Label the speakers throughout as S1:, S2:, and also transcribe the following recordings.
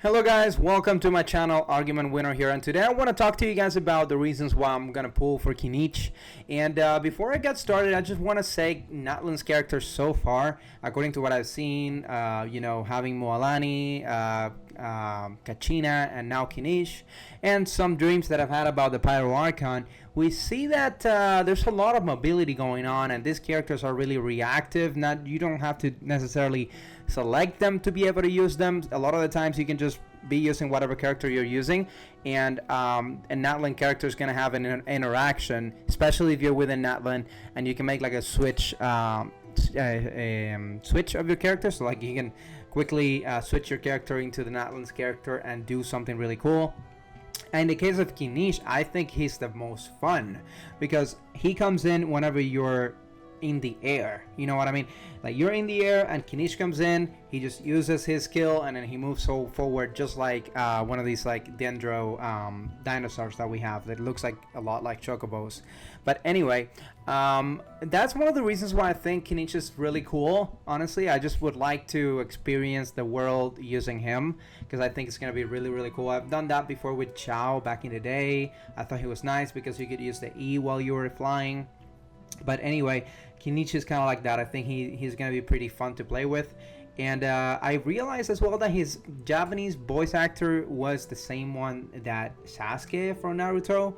S1: Hello guys, welcome to my channel, Argument Winner here, and today I want to talk to you guys about the reasons why I'm going to pull for Kinich. And before I get started, I just want to say Natlan's character so far, according to what I've seen, having Moalani, Kachina, and now Kinich, and some dreams that I've had about the Pyro Archon, we see that there's a lot of mobility going on, and these characters are really reactive. You don't have to necessarily select them to be able to use them. A lot of the times you can just be using whatever character you're using, and Natlan character is going to have an interaction, especially if you're within Natlan, and you can make like a switch switch of your character, so like you can quickly switch your character into the Natlan's character and do something really cool. In the case of Kinich, I think he's the most fun because he comes in whenever you're in the air. You know what I mean? Like you're in the air and Kinich comes in, he just uses his skill and then he moves so forward, just like one of these like dendro dinosaurs that we have that looks like a lot like chocobos. But anyway, that's one of the reasons why I think Kinich is really cool. Honestly, I just would like to experience the world using him because I think it's gonna be really, really cool. I've done that before with Chao back in the day. I thought he was nice because you could use the E while you were flying. But anyway, Kinich is kind of like that. I think he's going to be pretty fun to play with. And I realized as well that his Japanese voice actor was the same one that Sasuke from Naruto,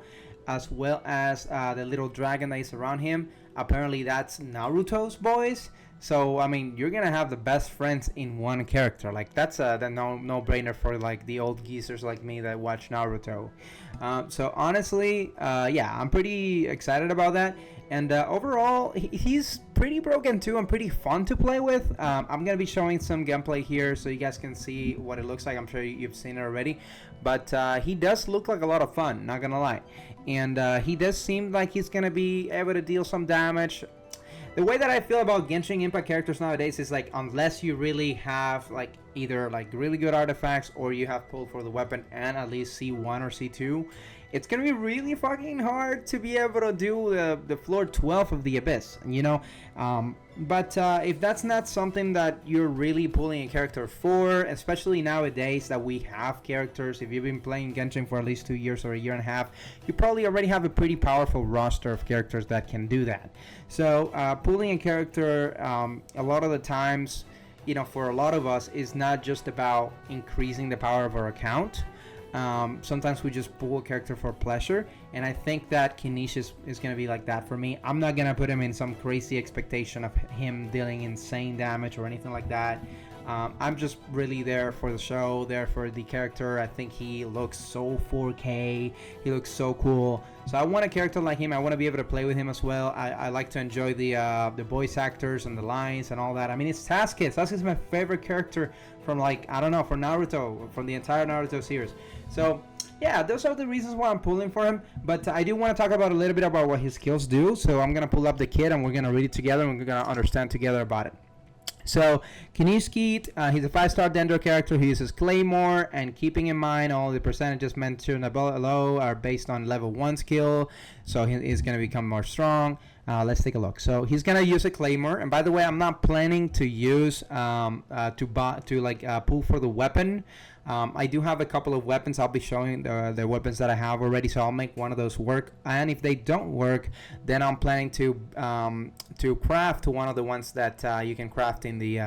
S1: as well as the little dragon that is around him. Apparently that's Naruto's voice. So I mean, you're gonna have the best friends in one character. Like that's the no-brainer for like the old geezers like me that watch Naruto. So honestly, yeah, I'm pretty excited about that. And overall, he's pretty broken too and pretty fun to play with. I'm gonna be showing some gameplay here so you guys can see what it looks like. I'm sure you've seen it already, but he does look like a lot of fun, not gonna lie. And he does seem like he's gonna be able to deal some damage. The way that I feel about Genshin Impact characters nowadays is like, unless you really have like either like really good artifacts or you have pulled for the weapon and at least C1 or C2, it's gonna be really fucking hard to be able to do the floor 12 of the Abyss, you know. But if that's not something that you're really pulling a character for, especially nowadays that we have characters, if you've been playing Genshin for at least 2 years or a year and a half, you probably already have a pretty powerful roster of characters that can do that. So pulling a character a lot of the times, you know, for a lot of us, is not just about increasing the power of our account. Sometimes we just pull a character for pleasure, and I think that Kinich is going to be like that for me. I'm not going to put him in some crazy expectation of him dealing insane damage or anything like that. I'm just really there for the show, there for the character. I think he looks so 4K. He looks so cool. So I want a character like him. I want to be able to play with him as well. I like to enjoy the voice actors and the lines and all that. I mean, it's Sasuke. Sasuke is my favorite character from, like, I don't know, from Naruto, from the entire Naruto series. So yeah, those are the reasons why I'm pulling for him. But I do want to talk about a little bit about what his skills do. So I'm going to pull up the kit and we're going to read it together and we're going to understand together about it. So Kinich, he's a 5-star Dendro character. He uses Claymore, and keeping in mind all the percentages mentioned below are based on level 1 skill, so he's going to become more strong. Let's take a look. So he's going to use a Claymore, and by the way, I'm not planning to use pull for the weapon. I do have a couple of weapons. I'll be showing the weapons that I have already, so I'll make one of those work. And if they don't work, then I'm planning to craft one of the ones that you can craft in the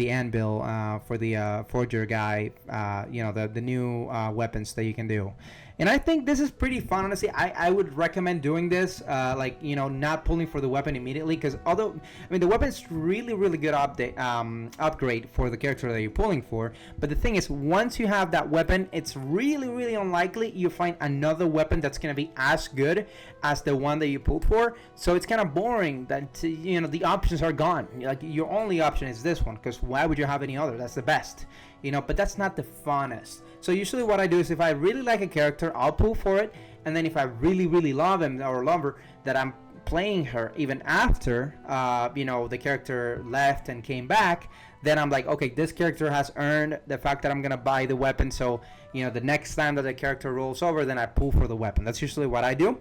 S1: anvil for the forger guy. The new weapons that you can do. And I think this is pretty fun, honestly. I would recommend doing this, not pulling for the weapon immediately, because the weapon's really, really good upgrade for the character that you're pulling for. But the thing is, once you have that weapon, it's really, really unlikely you find another weapon that's going to be as good as the one that you pulled for. So it's kind of boring that, the options are gone. Like, your only option is this one, because why would you have any other? That's the best. But that's not the funnest. So usually what I do is, if I really like a character, I'll pull for it, and then if I really, really love him or love her, that I'm playing her even after the character left and came back, then I'm like, okay, this character has earned the fact that I'm gonna buy the weapon. So the next time that the character rolls over, then I pull for the weapon. That's usually what I do.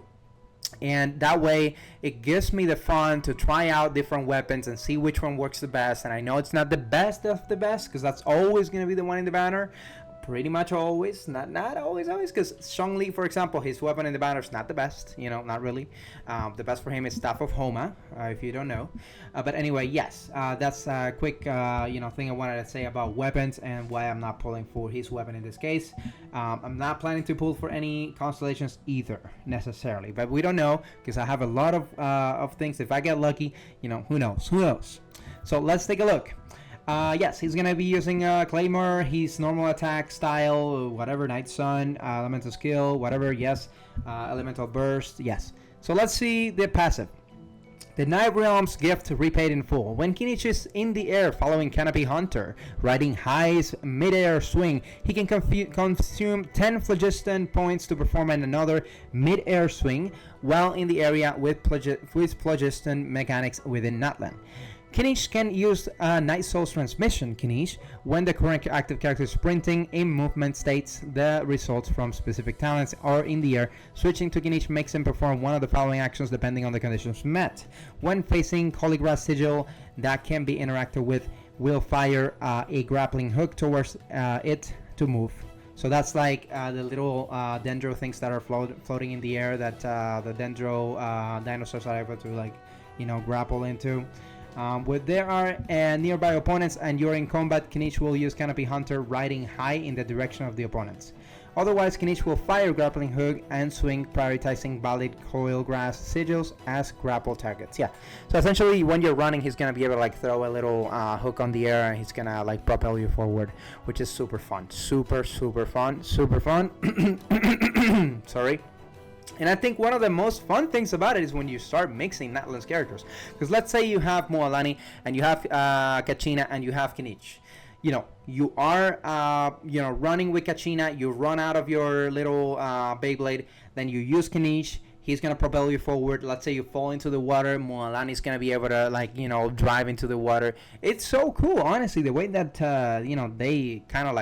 S1: And that way it gives me the fun to try out different weapons and see which one works the best. And I know it's not the best of the best, because that's always going to be the one in the banner, pretty much always, not always, because Zhongli, for example, his weapon in the banner is not the best, not really. The best for him is Staff of Homa, if you don't know. But anyway, yes, that's a quick, thing I wanted to say about weapons and why I'm not pulling for his weapon in this case. I'm not planning to pull for any Constellations either, necessarily, but we don't know, because I have a lot of things. If I get lucky, who knows. So let's take a look. Yes, he's gonna be using Claymore, his normal attack style, whatever, Night Sun, elemental skill, whatever, yes, elemental burst, yes. So let's see the passive. The Night Realm's gift repaid in full. When Kinich is in the air following Canopy Hunter, riding High's mid-air swing, he can consume 10 phlogiston points to perform another mid-air swing while in the area with phlogiston mechanics within Natlan. Kinich can use Night Soul's transmission Kinich when the current active character is sprinting in movement states. The results from specific talents are in the air. Switching to Kinich makes him perform one of the following actions depending on the conditions met. When facing Colligrass Sigil that can be interacted with, will fire a grappling hook towards it to move. So that's like the little dendro things that are floating in the air that the dendro dinosaurs are able to grapple into. When there are nearby opponents and you're in combat, Kinich will use Canopy Hunter riding high in the direction of the opponents. Otherwise, Kinich will fire grappling hook and swing, prioritizing valid coil grass sigils as grapple targets. Yeah, so essentially when you're running, he's gonna be able to throw a little hook on the air, and he's gonna propel you forward, which is super fun. Super fun. Sorry. And I think one of the most fun things about it is when you start mixing Natlan's characters. Because let's say you have Moalani and you have Kachina and you have Kinich. You are running with Kachina, you run out of your little Beyblade, then you use Kinich, he's going to propel you forward. Let's say you fall into the water, Moalani is going to be able to drive into the water. It's so cool, honestly, the way that they kind of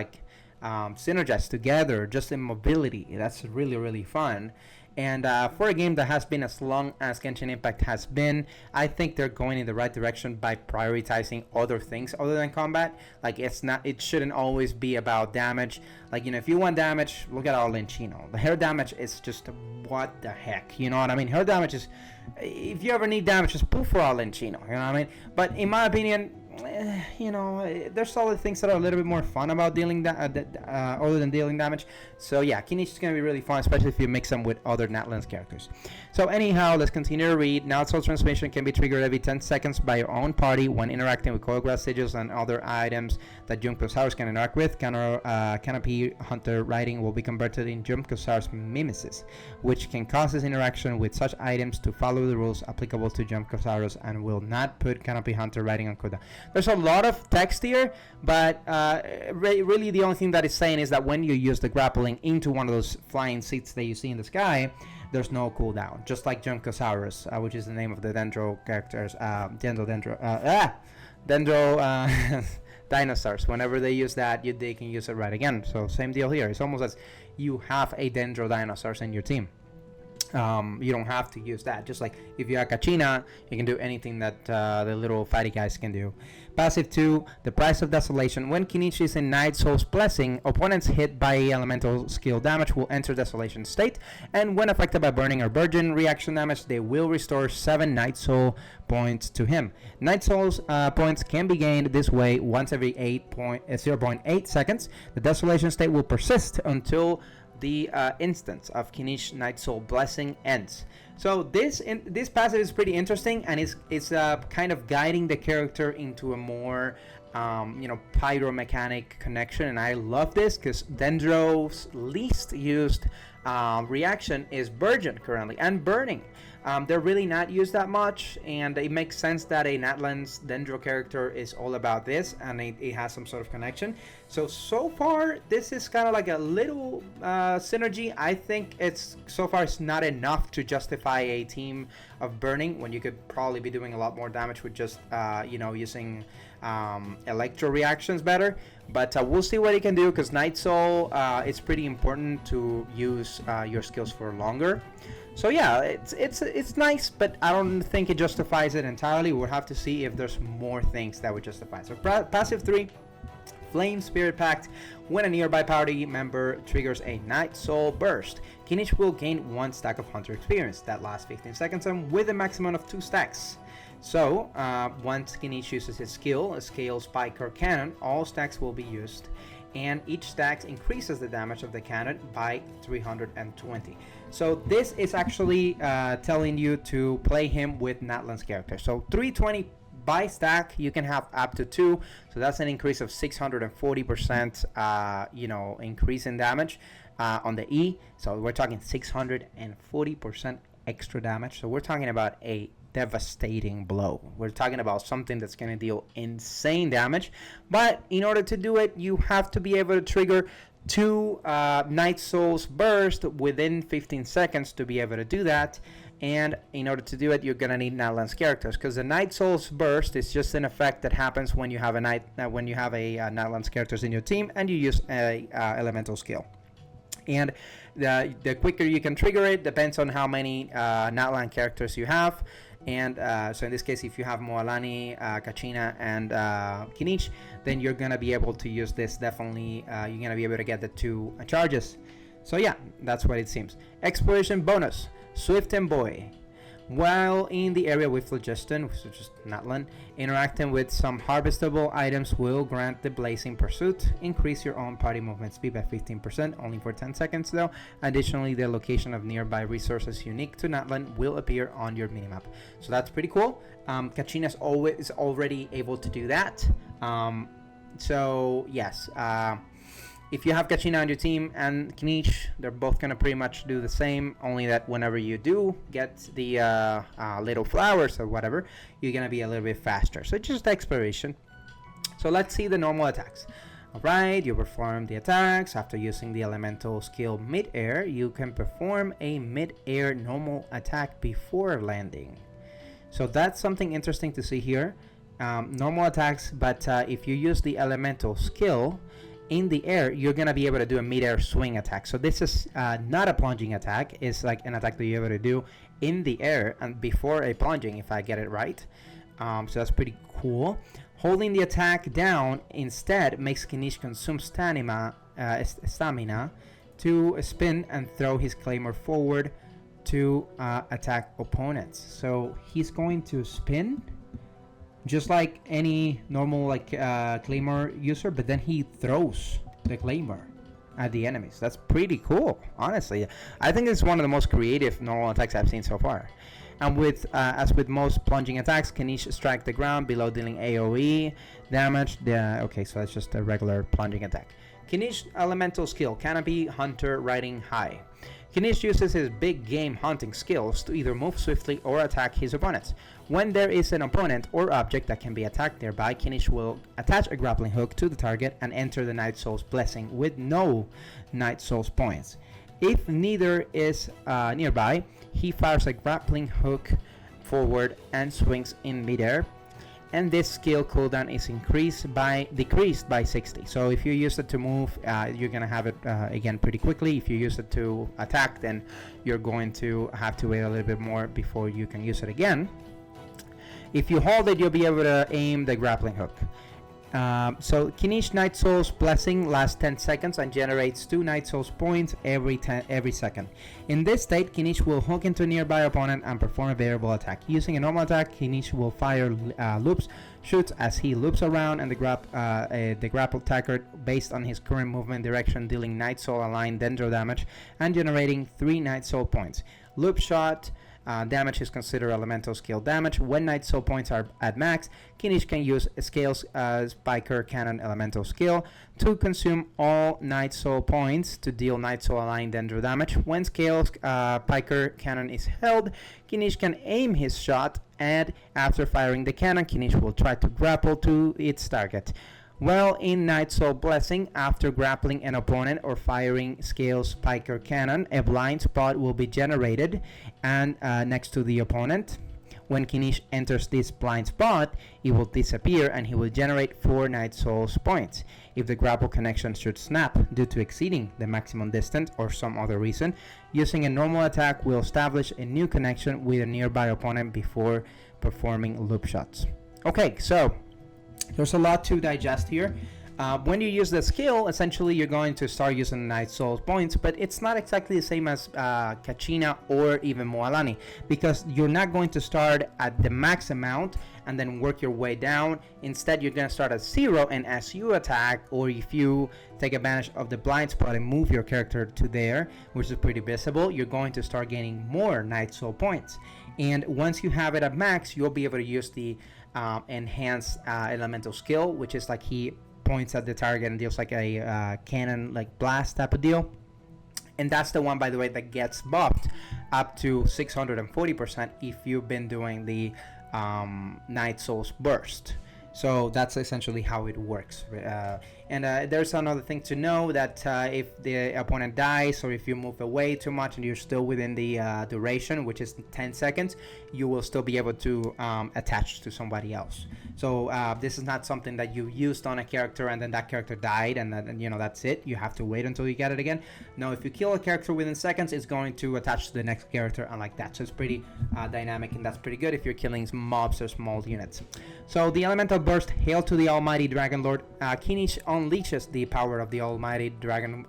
S1: synergize together just in mobility. That's really fun. And for a game that has been as long as Genshin Impact has been, I think they're going in the right direction by prioritizing other things other than combat. It shouldn't always be about damage. If you want damage, look at Arlenchino. The hair damage is just what the heck, you know what I mean? Hair damage is, if you ever need damage, just pull for Arlenchino, you know what I mean? But in my opinion, there's other things that are a little bit more fun about dealing other than dealing damage. So yeah, Kinich is going to be really fun, especially if you mix them with other Natlan's characters. So anyhow, let's continue to read. Now Soul Transmission can be triggered every 10 seconds by your own party when interacting with Coilgrass Sigils and other items that Jumpcosaurus can interact with. Canopy Hunter riding will be converted in Jumpcosaurus Mimesis, which can cause this interaction with such items to follow the rules applicable to Jumpcosaurus and will not put Canopy Hunter riding on cooldown. There's a lot of text here, but really the only thing that it's saying is that when you use the grappling into one of those flying seats that you see in the sky, there's no cooldown, just like Jumpcosaurus, which is the name of the Dendro characters, Dendro dinosaurs. Whenever they use that, they can use it right again. So same deal here. It's almost as you have a Dendro dinosaurs in your team. You don't have to use that. Just like if you have Kachina, you can do anything that the little fighty guys can do. Passive 2, the Price of Desolation. When Kinich is in Night Soul's Blessing, opponents hit by elemental skill damage will enter Desolation state, and when affected by burning or virgin reaction damage, they will restore 7 Night Soul points to him. Night Soul's points can be gained this way once every 0.8 seconds. The Desolation state will persist until the instance of Kinich Night Soul Blessing ends. So this passive is pretty interesting, and it's kind of guiding the character into a more pyromechanic connection, and I love this because Dendro's least used reaction is Virgin currently, and Burning. They're really not used that much, and it makes sense that a Natlan's Dendro character is all about this, and it has some sort of connection. So far, this is kind of like a little synergy. I think it's not enough to justify a team of Burning when you could probably be doing a lot more damage with just using electro reactions better. But we'll see what he can do, because Night Soul, it's pretty important to use your skills for longer. So yeah, it's nice, but I don't think it justifies it entirely. We'll have to see if there's more things that would justify it. So passive 3, Flame Spirit Pact. When a nearby party member triggers a Night Soul Burst, Kinich will gain 1 stack of Hunter experience. That lasts 15 seconds and with a maximum of 2 stacks. So, once Kinich uses his skill, a Scale, Spike, or Cannon, all stacks will be used, and each stack increases the damage of the cannon by 320. So this is actually telling you to play him with Natlan's character. So 320 by stack, you can have up to 2, so that's an increase of 640%, increase in damage on the E. So we're talking 640% extra damage. So we're talking about a devastating blow. We're talking about something that's going to deal insane damage, but in order to do it, you have to be able to trigger 2 Night Souls burst within 15 seconds to be able to do that. And in order to do it, you're gonna need Natlan's characters, because the Night Souls burst is just an effect that happens when you have a Natlan's characters in your team and you use a elemental skill. And the quicker you can trigger it depends on how many Natlan characters you have. And so in this case, if you have Moalani, Kachina, and Kinich, then you're gonna be able to use this. Definitely, you're gonna be able to get the 2 charges. So yeah, that's what it seems. Exploration bonus. Swift and Boy. While in the area with Phlogiston, which is just Natlan, interacting with some harvestable items will grant the Blazing Pursuit. Increase your own party movement speed by 15%, only for 10 seconds though. Additionally, the location of nearby resources unique to Natlan will appear on your minimap. So that's pretty cool. Kachina is already able to do that. So yes, if you have Kachina on your team and Kinich, they're both going to pretty much do the same, only that whenever you do get the little flowers or whatever, you're going to be a little bit faster. So just exploration. So let's see the normal attacks. Alright, you perform the attacks. After using the elemental skill mid-air, you can perform a mid-air normal attack before landing. So that's something interesting to see here. Normal attacks, but if you use the elemental skill in the air, you're gonna be able to do a mid-air swing attack. So this is not a plunging attack. It's like an attack that you're able to do in the air and before a plunging, if I get it right. So that's pretty cool. Holding the attack down instead makes Kinich consume stamina to spin and throw his claymore forward to attack opponents. So he's going to spin just like any normal claymore user, but then he throws the claymore at the enemies. That's pretty cool, honestly. I think it's one of the most creative normal attacks I've seen so far. And with as with most plunging attacks, Kinich strike the ground below dealing AoE damage. Okay, so that's just a regular plunging attack. Kinich elemental skill, Canopy, Hunter, Riding High. Kinich uses his big game hunting skills to either move swiftly or attack his opponents. When there is an opponent or object that can be attacked nearby, Kinich will attach a grappling hook to the target and enter the Night Soul's Blessing with no Night Soul's points. If neither is nearby, he fires a grappling hook forward and swings in midair. And this skill cooldown is decreased by 60. So if you use it to move, you're gonna have it again pretty quickly. If you use it to attack, then you're going to have to wait a little bit more before you can use it again. If you hold it, you'll be able to aim the grappling hook. So Kinich Night Soul's Blessing lasts 10 seconds and generates 2 Night Soul's points every second. In this state, Kinich will hook into a nearby opponent and perform a variable attack. Using a normal attack, Kinich will fire loops, shoots as he loops around and the grapple attacker based on his current movement direction, dealing Night Soul aligned dendro damage and generating 3 Night Soul points. Loop shot damage is considered elemental skill damage. When Night Soul points are at max, Kinich can use Scales Spiker Cannon elemental skill to consume all Night Soul points to deal Night Soul aligned dendro damage. When Scales Spiker Cannon is held, Kinich can aim his shot, and after firing the cannon, Kinich will try to grapple to its target. While in Night Soul Blessing, after grappling an opponent or firing Scales Spiker Cannon, a blind spot will be generated and next to the opponent. When Kinich enters this blind spot, it will disappear and he will generate 4 Night Souls points. If the grapple connection should snap due to exceeding the maximum distance or some other reason, using a normal attack will establish a new connection with a nearby opponent before performing loop shots. Okay, so there's a lot to digest here. When you use the skill, essentially you're going to start using Night Souls points, but it's not exactly the same as Kachina or even Moalani, because you're not going to start at the max amount and then work your way down. Instead, you're going to start at 0, and as you attack, or if you take advantage of the blind spot and move your character to there, which is pretty visible, you're going to start gaining more Night Soul points. And once you have it at max, you'll be able to use the enhanced elemental skill, which is like he points at the target and deals like a cannon like blast type of deal. And that's the one, by the way, that gets buffed up to 640% if you've been doing the Night Souls burst. So that's essentially how it works. There's another thing to know, that if the opponent dies, or if you move away too much and you're still within the duration, which is 10 seconds, you will still be able to attach to somebody else. So this is not something that you used on a character and then that character died and that's it. You have to wait until you get it again. No, if you kill a character within seconds, it's going to attach to the next character and like that. So it's pretty dynamic, and that's pretty good if you're killing mobs or small units. So the elemental burst, hail to the almighty dragon lord. Kinich unleashes the power of the almighty dragon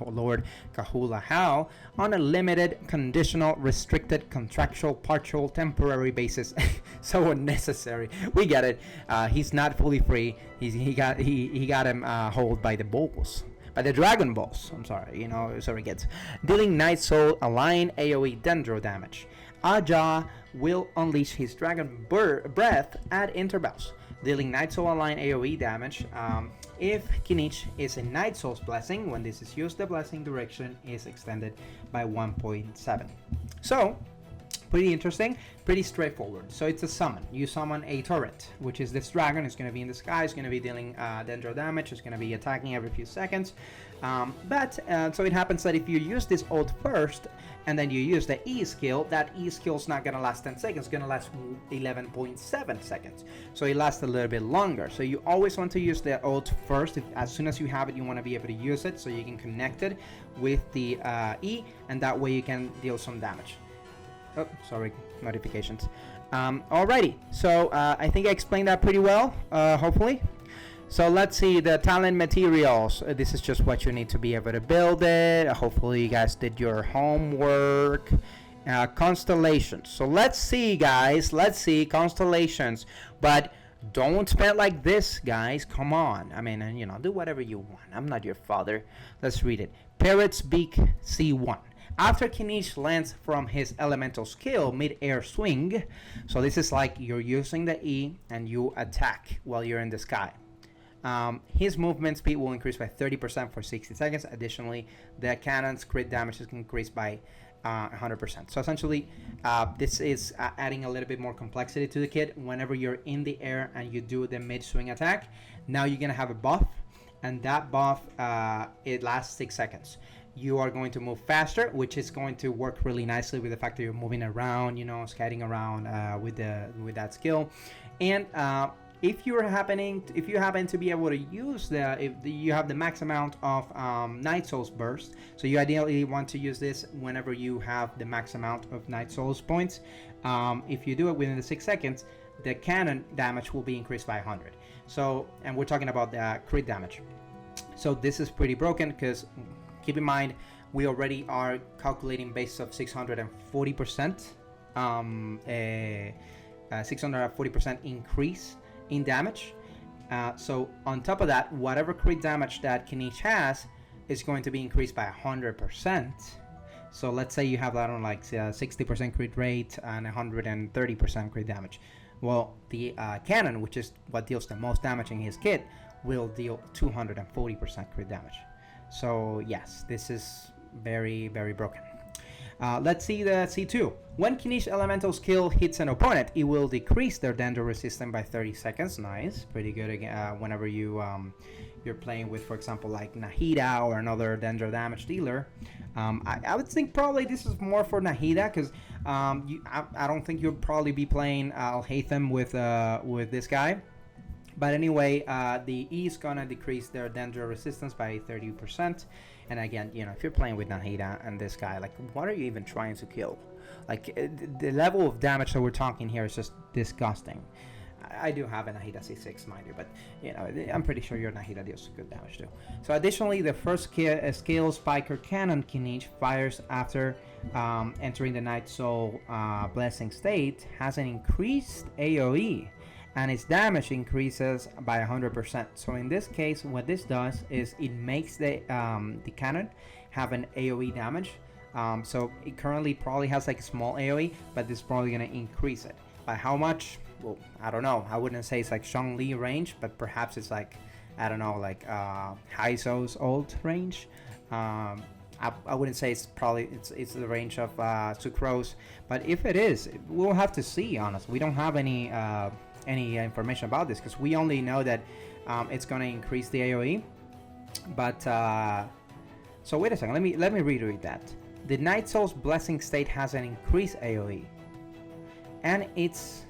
S1: lord Kahula Hao on a limited, conditional, restricted, contractual, partial, temporary basis. So unnecessary. We get it. He's not fully free. He got him hold by the balls. By the Dragon Balls. I'm sorry, sorry kids. Dealing Night Soul Align AoE Dendro damage. Aja will unleash his Dragon Breath at intervals, dealing Night Soul Align AoE damage. If Kinich is a Night Soul's blessing, when this is used, the blessing duration is extended by 1.7. So, pretty interesting, pretty straightforward. So it's a summon. You summon a turret, which is this dragon. It's going to be in the sky. It's going to be dealing dendro damage. It's going to be attacking every few seconds. So it happens that if you use this ult first, and then you use the E skill, that E skill is not going to last 10 seconds. It's going to last 11.7 seconds. So it lasts a little bit longer. So you always want to use the ult first. As soon as you have it, you want to be able to use it so you can connect it with the E, and that way you can deal some damage. Oh, sorry, notifications. Alrighty, so I think I explained that pretty well, hopefully. So let's see the talent materials. This is just what you need to be able to build it. Hopefully you guys did your homework. Constellations. So let's see, guys. Let's see Constellations. But don't spend like this, guys. Come on. I mean, do whatever you want. I'm not your father. Let's read it. Parrot's Beak C1. After Kinich lands from his elemental skill mid-air swing, so this is like you're using the E and you attack while you're in the sky. His movement speed will increase by 30% for 60 seconds. Additionally, the cannon's crit damage is increased by 100%. So essentially, this is adding a little bit more complexity to the kit. Whenever you're in the air and you do the mid-swing attack, now you're going to have a buff, and that buff, it lasts 6 seconds. You are going to move faster, which is going to work really nicely with the fact that you're moving around, skating around with that skill. And if you happen to be able to use you have the max amount of Night Souls burst, so you ideally want to use this whenever you have the max amount of Night Souls points. If you do it within the 6 seconds, the cannon damage will be increased by 100. So, and we're talking about the crit damage. So this is pretty broken because keep in mind, we already are calculating based of 640%, 640% increase in damage. So on top of that, whatever crit damage that Kinich has is going to be increased by 100%. So let's say you have that on like 60% crit rate and 130% crit damage. Well, the cannon, which is what deals the most damage in his kit, will deal 240% crit damage. So yes, this is very, very broken. Let's see the C2. When Kinich elemental skill hits an opponent, it will decrease their dendro resistance by 30 seconds. Nice, pretty good again. Whenever you're playing with, for example, like Nahida or another dendro damage dealer, I would think probably this is more for Nahida because I don't think you'll probably be playing Al-Haytham with this guy. But anyway, the E is gonna decrease their dendro resistance by 30%. And again, if you're playing with Nahida and this guy, like, what are you even trying to kill? Like, the level of damage that we're talking here is just disgusting. I do have a Nahida C6, mind you, but you know, I'm pretty sure your Nahida deals good damage too. So additionally, the first scale Spiker Cannon Kinich fires after entering the Night Soul Blessing state has an increased AoE, and its damage increases by 100%. So in this case, what this does is it makes the cannon have an AoE damage. So it currently probably has like a small AoE, but this is probably gonna increase it. By how much? Well, I don't know. I wouldn't say it's like Shang Li range, but perhaps it's like, I don't know, like Haizo's old range. I wouldn't say it's probably it's the range of Sucrose, but if it is, we'll have to see. Honestly, we don't have any information about this because we only know that it's gonna increase the AoE. But so wait a second. Let me reread that. The Night Soul's Blessing state has an increased AoE, and it's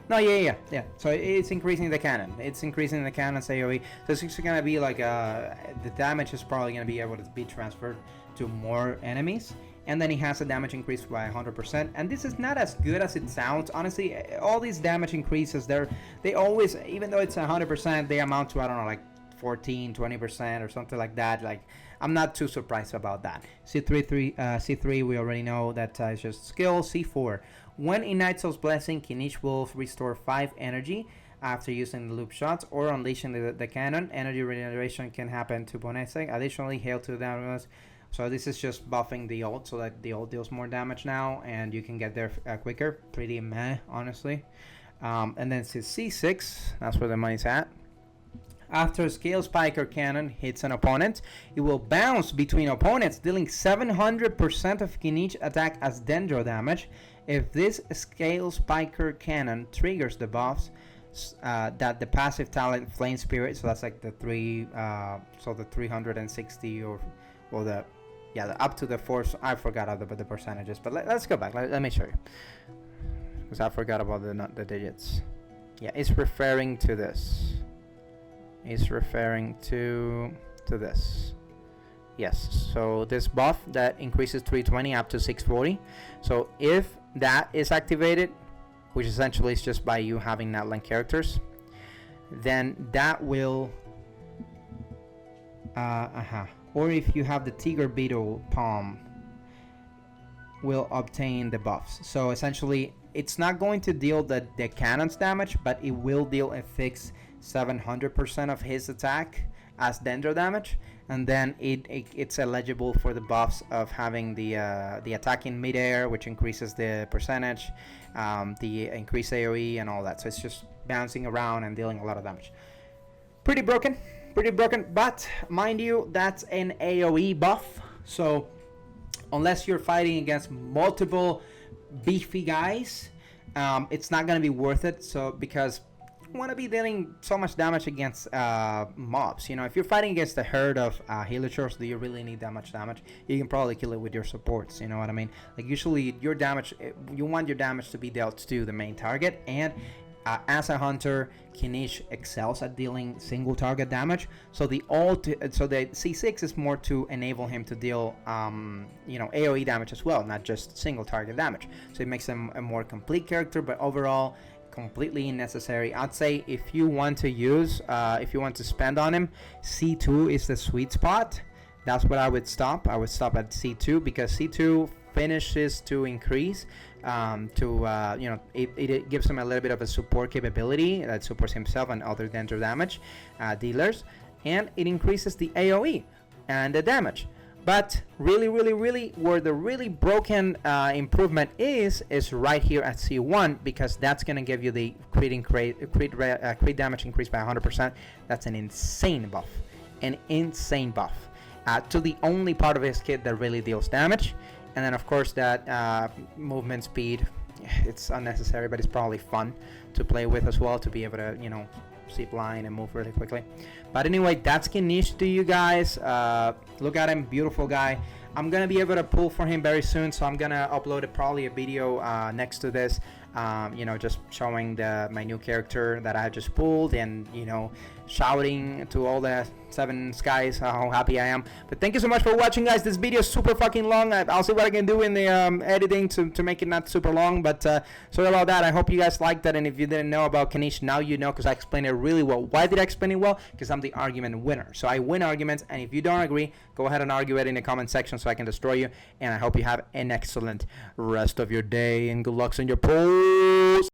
S1: yeah. So it's increasing the cannon. It's increasing the cannon's AoE. So it's gonna be like the damage is probably gonna be able to be transferred to more enemies. And then it has a damage increase by 100%. And this is not as good as it sounds. Honestly, all these damage increases, they always, even though it's 100%, they amount to, I don't know, like 14, 20% or something like that. Like, I'm not too surprised about that. C3, we already know that it's just skill. C4. When in Night Soul's Blessing, Kinich will restore 5 energy after using the loop shots or unleashing the cannon. Energy regeneration can happen to Bonesek. Additionally, hail to damage. So this is just buffing the ult so that the ult deals more damage now, and you can get there quicker. Pretty meh, honestly. And then C6, that's where the money's at. After a Scale Spiker Cannon hits an opponent, it will bounce between opponents, dealing 700% of Kinich attack as Dendro damage. If this Scale Spiker Cannon triggers the buffs that the passive talent Flame Spirit, so that's like the 360 or the up to the force. I forgot about the percentages, but let's go back. Let me show you, because I forgot about the digits. Yeah, it's referring to this. It's referring to this. Yes, so this buff that increases 320 up to 640. So if that is activated, which essentially is just by you having Natlan characters, then that will or if you have the Tiger Beetle Palm, will obtain the buffs. So essentially, it's not going to deal the cannon's damage, but it will deal a fixed 700% of his attack as Dendro damage, and then it's eligible for the buffs of having the attack in midair, which increases the percentage, the increased AoE and all that. So it's just bouncing around and dealing a lot of damage. Pretty broken, but mind you, that's an AoE buff. So unless you're fighting against multiple beefy guys, it's not gonna be worth it. So because want to be dealing so much damage against mobs. You know, if you're fighting against a herd of Helichors, do you really need that much damage? You can probably kill it with your supports, you know what I mean? Like, usually your damage, you want your damage to be dealt to the main target, and as a hunter, Kinich excels at dealing single target damage. So the C6 is more to enable him to deal AoE damage as well, not just single target damage. So it makes him a more complete character, but overall completely unnecessary. I'd say if you want to spend on him, C2 is the sweet spot. That's what I would stop. I would stop at C2 because C2 finishes to increase it gives him a little bit of a support capability that supports himself and other Dendro damage dealers, and it increases the AoE and the damage. But really where the really broken improvement is right here at C1, because that's going to give you the crit damage increase by 100%. That's an insane buff. To the only part of his kit that really deals damage. And then of course that movement speed, it's unnecessary, but it's probably fun to play with as well, to be able to, zip line and move really quickly. But anyway, that's Kinich to you guys. Look at him, beautiful guy. I'm gonna be able to pull for him very soon, so I'm gonna upload probably a video next to this, just showing my new character that I just pulled, and shouting to all the 7 skies how happy I am. But thank you so much for watching, guys. This video is super fucking long. I'll see what I can do in the editing to make it not super long, but sorry about that. I hope you guys liked that, and if you didn't know about Kinich, now you know, because I explained it really well. Why did I explain it well? Because I'm the argument winner. So I win arguments, and if you don't agree, go ahead and argue it in the comment section so I can destroy you, and I hope you have an excellent rest of your day, and good luck on your polls.